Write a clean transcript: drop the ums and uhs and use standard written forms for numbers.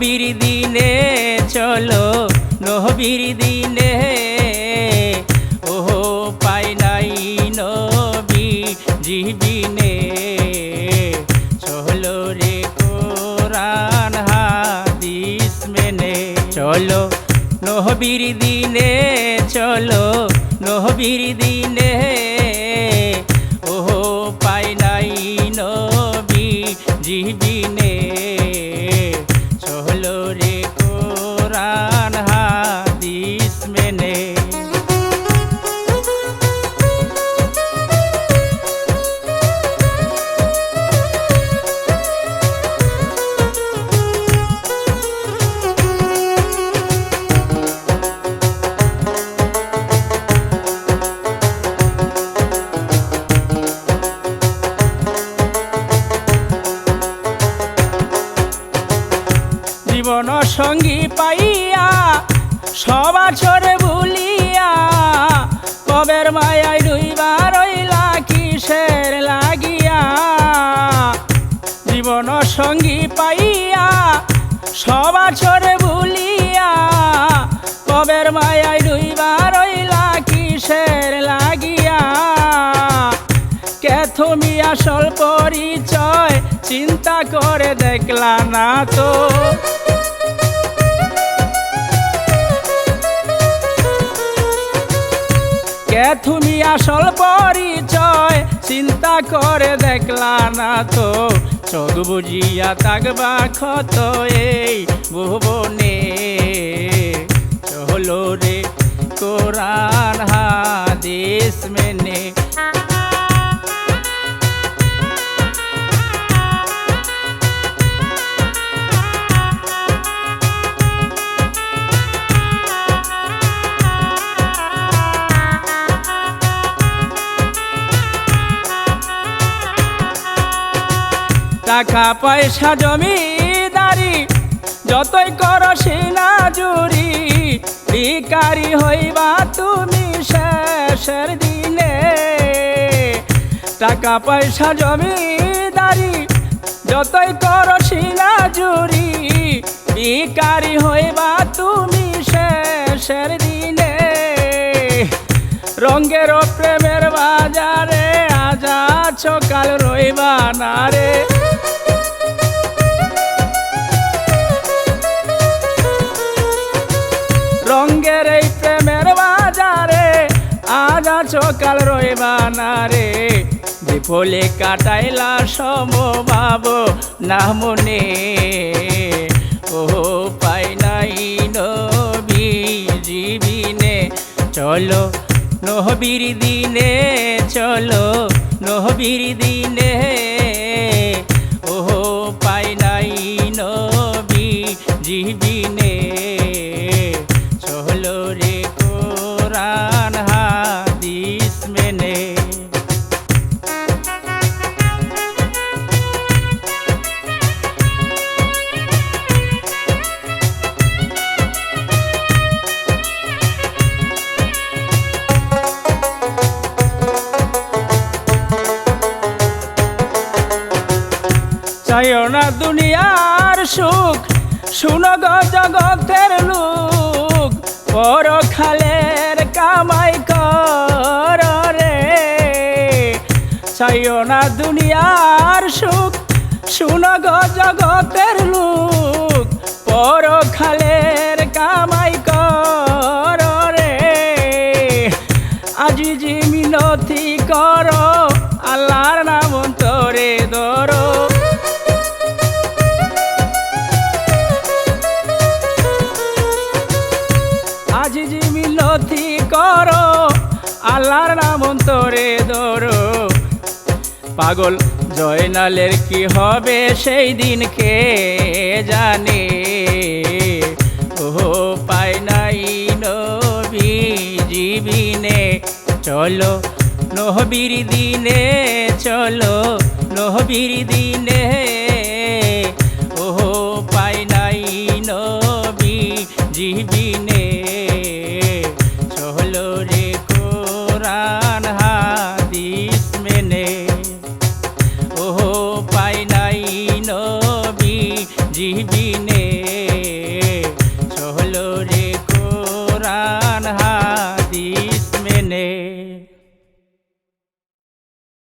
নহবীর দিনে চলো নহবীর দিনে ওহো পাই নাই নবী জীবিনে চলো রে কোরআন হাদিস মেনে চলো নহবীর দিনে চলো নহবীর দিনে ওহো পাই নাই নবী জীবিনে চলো রে কোরআন হাদিস মেনে জীবন সঙ্গী পাইয়া সবার ছড়ে ভুলিয়া কবের মায়ায় রইবা রইলা কিসের লাগিয়া জীবন সঙ্গী পাইয়া সবার ছড়ে ভুলিয়া কবের মায়ায় রইবা রইলা কিসের লাগিয়া কে তুমি আসল পরিচয় চিন্তা করে দেখলা না তো কে তুমি আসল পরিচয় চিন্তা করে দেখলা না তো চোখ বুঝিয়া থাকবা ক্ষত এই ভুবনে চলো রে কোরআন হাদিস মেনে টাকা পয়সা জমিদারি যতই করো সিনা জুরি ভিখারি হইবা তুমি শেষের দিনে টাকা পয়সা জমিদারি যতই করো সিনা জুরি ভিখারি হইবা তুমি শেষের দিনে রঙের প্রেমের বাজারে আজা সকাল রইবা না রে রঙের এই প্রেমের বাজারে আজা সকাল রইবা না রে বিফলে কাটাইলা সমভাব না মনে ও পাই নাই নবী জীবিনে চলো নহবীর দিনে চলো নহবীর দিনে ওহো পাই নাই নবী জীবিনে চলো রে কোরআন হাদিস মেনে চাইও না দুনিয়ার সুখ শুনো গো জগতের লোক পরখালের কামাই কর রে চাইও না দুনিয়ার সুখ শুনো গো জগতের লোক পরখালের কামাই কর রে আজি জি মিনতি করো আল্লাহর নাম তোরে ধরো আজি জি মিনতি করো আল্লাহর নাম তোরে ধরো পাগল জয়নালের কি হবে সেই দিন কে জানে ও পাই নাই নবী জীবিনে চলো নহবীর দিনে চলো নহবীর দিনে ওহো পাই নাই নবী জীবিনে